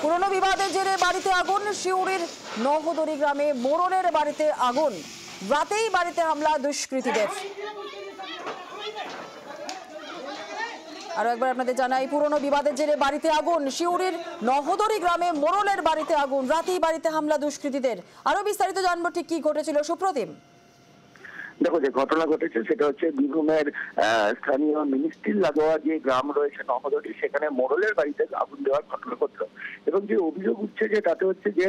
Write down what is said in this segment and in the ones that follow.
পুরনো বিবাদের জেরে বাড়িতে আগুন। সিউড়ির নহদরি গ্রামে মোড়লের বাড়িতে আগুন। রাতেই বাড়িতে হামলা দুষ্কৃতীদের। আরো একবার আপনাদের জানাই, পুরনো বিবাদের জেরে বাড়িতে আগুন। সিউড়ির নহদরি গ্রামে মোড়লের বাড়িতে আগুন। রাতেই বাড়িতে হামলা দুষ্কৃতীদের। আরো বিস্তারিত জানবো ঠিক কি ঘটেছিল, সুপ্রতিম। দেখো, যে ঘটনা ঘটেছে সেটা হচ্ছে বীরভূমের স্থানীয় মিনিস্ট্রির লাগোয়া যে গ্রাম রয়েছে নহদরি, সেখানে মোড়লের বাড়িতে আগুন দেওয়ার ঘটনা ঘটলো। এবং যে অভিযোগ উঠছে যে তাতে হচ্ছে যে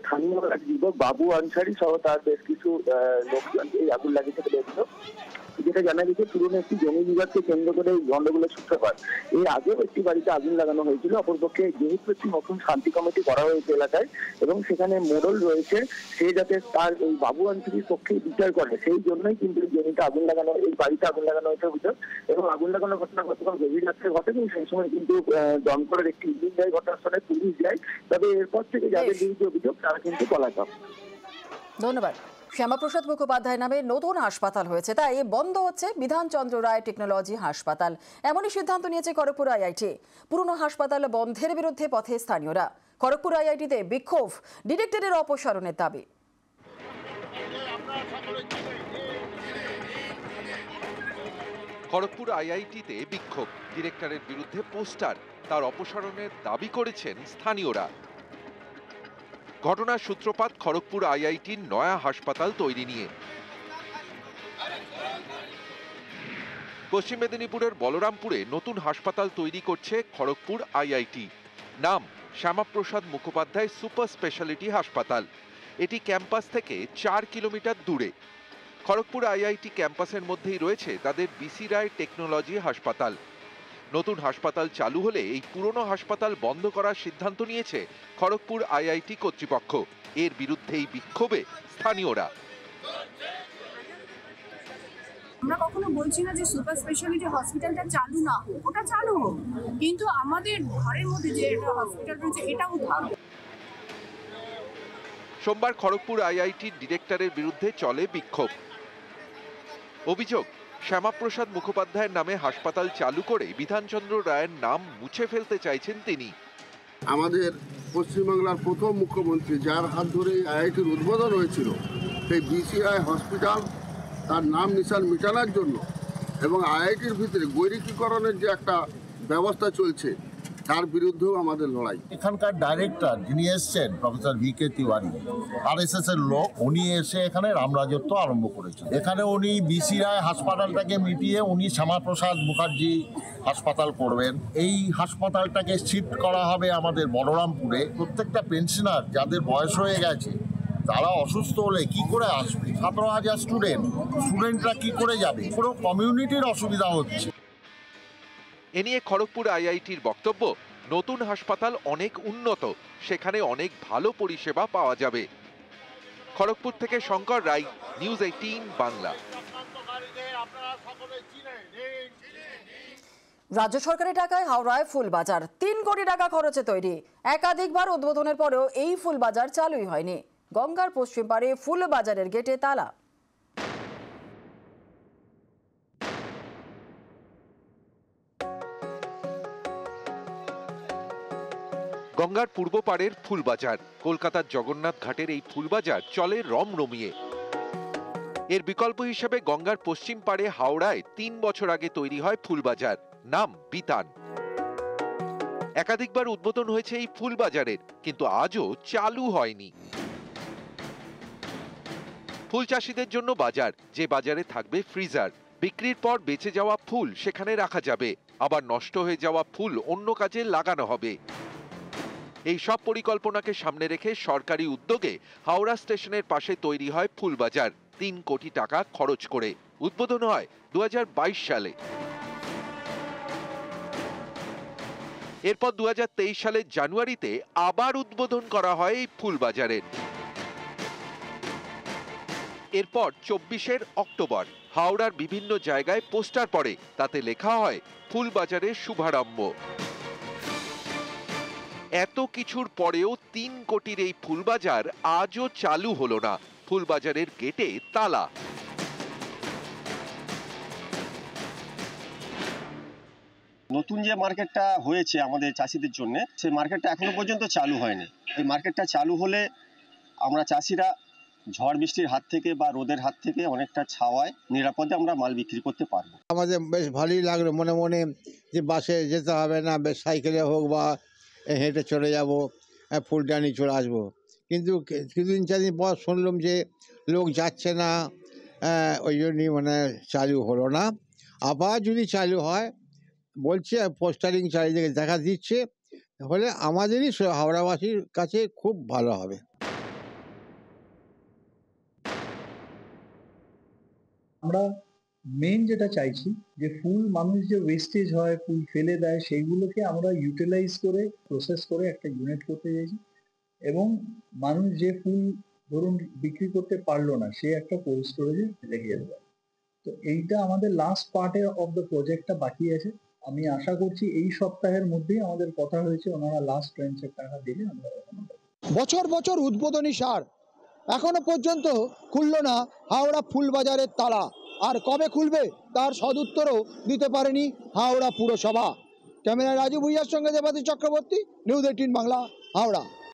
স্থানীয় এক যুবক বাবু আনসারি সহ তার বেশ কিছু লোকজন এই আগুন লাগিয়েছে বলে অভিযোগ। যেটা জানা গেছে, পুরনো একটি জমি বিবাদকে কেন্দ্র করে গন্ডগোলের সূত্রপাত। এর আগেও একটি বাড়িতে আগুন লাগানো হয়েছিল। অপরপক্ষে যেহেতু একটি নতুন শান্তি কমিটি করা হয়েছে এলাকায় এবং সেখানে মোড়ল রয়েছে, সে যাতে তার এই বাবু আনসারির পক্ষে বিচার করে, সেই জন্যই কিন্তু জমিতে আগুন লাগানো, এই বাড়িতে আগুন লাগানো হয়েছে অভিযোগ। এবং আগুন লাগানোর ঘটনা গতকাল গভীর রাত্রে ঘটে এবং সেই সময় কিন্তু দমকলের একটি ইঞ্জিন যায় ঘটনাস্থলে, পুলিশ যায়। তবে এরপর থেকে যাদের বিরুদ্ধে অভিযোগ তারা কিন্তু পলাতক। ধন্যবাদ। শ্যামাপ্রসাদ মুখোপাধ্যায় নামে নতুন হাসপাতাল হয়েছে, তাই বন্ধ হচ্ছে বিধানচন্দ্র রায় টেকনোলজি হাসপাতাল। এমনই সিদ্ধান্ত নিয়েছে খড়গপুর আইআইটি। পুরনো হাসপাতাল বন্ধের বিরুদ্ধে পথে স্থানীয়রা। খড়গপুর আইআইটিতে বিক্ষোভ, ডিরেক্টরের অপসারণের দাবি। খড়গপুর আইআইটিতে বিক্ষোভ, ডিরেক্টরের বিরুদ্ধে পোস্টার, তার অপসারণের দাবি করেছেন স্থানীয়রা। ঘটনার সূত্রপাত খড়গপুর আইআইটির নয়া হাসপাতাল তৈরি নিয়ে। পশ্চিম মেদিনীপুরের বলরামপুরে নতুন হাসপাতাল তৈরি করছে খড়গপুর আইআইটি। নাম শ্যামাপ্রসাদ মুখোপাধ্যায় সুপার স্পেশালিটি হাসপাতাল। এটি ক্যাম্পাস থেকে 4 কিলোমিটার দূরে। খড়গপুর আইআইটি ক্যাম্পাসের মধ্যেই রয়েছে তাদের বিসি রায় টেকনোলজি হাসপাতাল। নতুন হাসপাতাল চালু হলে এই পুরনো হাসপাতাল বন্ধ করার সিদ্ধান্ত নিয়েছে খড়গপুর আইআইটি কর্তৃপক্ষ। এর বিরুদ্ধেই বিক্ষোভে স্থানীয়রা। আমরা কখনো বলছি না যে সুপার স্পেশালিটি হসপিটালটা চালু না হোক, ওটা চালু হোক, কিন্তু আমাদের ঘরের মধ্যে যে হসপিটাল রয়েছে এটাও ভালো। সোমবার খড়গপুর আইআইটির ডিরেক্টরের বিরুদ্ধে চলে বিক্ষোভ। অভিযোগ, শ্যামাপ্রসাদ মুখোপাধ্যায়ের নামে হাসপাতাল চালু করে বিধানচন্দ্র রায়ের নাম মুছে ফেলতে চাইছেন তিনি। আমাদের পশ্চিমবাংলার প্রথম মুখ্যমন্ত্রী, যার হাত ধরে আইআইটির উদ্বোধন হয়েছিল, সেই বিসিআই হসপিটাল তার নাম নিশান মিটানোর জন্য এবং আইআইটির ভিতরে গৈরিকীকরণের যে একটা ব্যবস্থা চলছে তার বিরুদ্ধেও আমাদের লড়াই। এখানকার ডাইরেক্টর যিনি এসছেন প্রফেসর ভিকে তিওয়ারি, আরএসএস এর লোক, উনি এসে এখানে রামরাজত্ব আরম্ভ করেছেন। এখানে উনি বিসি রায় হাসপাতালটাকে মিটিয়ে উনি শ্যামাপ্রসাদ মুখার্জি হাসপাতাল করবেন। এই হাসপাতালটাকে শিফট করা হবে আমাদের বলরামপুরে। প্রত্যেকটা পেনশনার যাদের বয়স হয়ে গেছে তারা অসুস্থ হলে কি করে আসবে? 17,000 স্টুডেন্টরা কি করে যাবে? পুরো কমিউনিটির অসুবিধা হচ্ছে। এ নিয়ে খড়গপুর আইআইটির বক্তব্য, নতুন হাসপাতাল অনেক উন্নত, সেখানে অনেক ভালো পরিষেবা পাওয়া যাবে। খড়গপুর থেকে শঙ্কর রায়, নিউজ 18 বাংলা। রাজ্য সরকারের টাকায় হাওড়ায় ফুলবাজার 3 কোটি টাকা খরচে তৈরি। একাধিকবার উদ্বোধনের পরেও এই ফুলবাজার চালুই হয়নি। গঙ্গার পশ্চিম পারে ফুলবাজারের গেটে তালা। গঙ্গার পূর্ব পাড়ের ফুলবাজার, কলকাতার জগন্নাথ ঘাটের এই ফুলবাজার চলে রমরমিয়ে। এর বিকল্প হিসেবে গঙ্গার পশ্চিম পাড়ে হাওড়ায় 3 বছর আগে তৈরি হয় ফুলবাজার, নাম বিতান। একাধিকবার উদ্বোধন হয়েছে এই ফুলবাজারের, কিন্তু আজও চালু হয়নি। ফুল চাষিদের জন্য বাজার, যে বাজারে থাকবে ফ্রিজার। বিক্রির পর বেঁচে যাওয়া ফুল সেখানে রাখা যাবে, আবার নষ্ট হয়ে যাওয়া ফুল অন্য কাজে লাগানো হবে। এই সব পরিকল্পনাকে সামনে রেখে সরকারি উদ্যোগে হাওড়া স্টেশনের পাশে তৈরি হয় ফুলবাজার 3 কোটি টাকা খরচ করে। উদ্বোধন হয় 2022 সালে। এরপর 2023 সালের জানুয়ারিতে আবার উদ্বোধন করা হয় এই ফুলবাজারের। এরপর 24 অক্টোবর হাওড়ার বিভিন্ন জায়গায় পোস্টার পড়ে, তাতে লেখা হয় ফুলবাজারের শুভারম্ভ। এত কিছুর পরেও 3 কোটির এই ফুলবাজার আজও চালু হলো না। ফুলবাজারের গেটে তালা। নতুন যে মার্কেটটা হয়েছে আমাদের চাষিদের জন্য, সেই মার্কেটটা এখনো পর্যন্ত চালু হয়নি। এই মার্কেটটা চালু হলে আমরা চাষিরা ঝড় বৃষ্টির হাত থেকে বা রোদের হাত থেকে অনেকটা ছাওয়ায় নিরাপদে আমরা মাল বিক্রি করতে পারবো। আমাদের বেশ ভালোই লাগলো, মনে মনে যে বাসে যেতে হবে না, বেশ সাইকেলে হোক বা হেঁটে চলে যাব, ফুলটা নিয়ে চলে আসবো। কিন্তু কিছুদিন 4 দিন পর শুনলাম যে লোক যাচ্ছে না, ওই জন্যই মানে চালু হলো না। আবার যদি চালু হয় বলছে, পোস্টারিং চারিদিকে দেখা দিচ্ছে, হলে আমাদেরই হাওড়াবাসীর কাছে খুব ভালো হবে। আমরা মেন যেটা চাইছি যে ফুল, মানুষ যে ওয়েস্টেজ হয়, ফুল ফেলে দেয়, সেইগুলোকে আমরা ইউটিলাইজ করে প্রসেস করে একটা ইউনিট করতে চাইছি। এবং মানুষ যে ফুল ধরুন বিক্রি করতে পারলো না, সে একটা কোল্ড স্টোরেজে রেখে যেতে পারে। তো এইটা আমাদের লাস্ট পার্টে অফ দ্য প্রজেক্টটা বাকি আছে। আমি আশা করছি এই সপ্তাহের মধ্যেই আমাদের কথা হয়েছে, ওনারা লাস্ট ট্রেঞ্চের টাকা দিলে আমরা বছর বছর উদ্বোধনী সার, এখনো পর্যন্ত খুললো না হাওড়া ফুলবাজারের তালা। আর কবে খুলবে তার সদুত্তরও দিতে পারেনি হাওড়া পুরসভা। ক্যামেরা রাজু ভুইয়ার সঙ্গে দেবাশিস চক্রবর্তী, নিউজ 18 বাংলা, হাওড়া।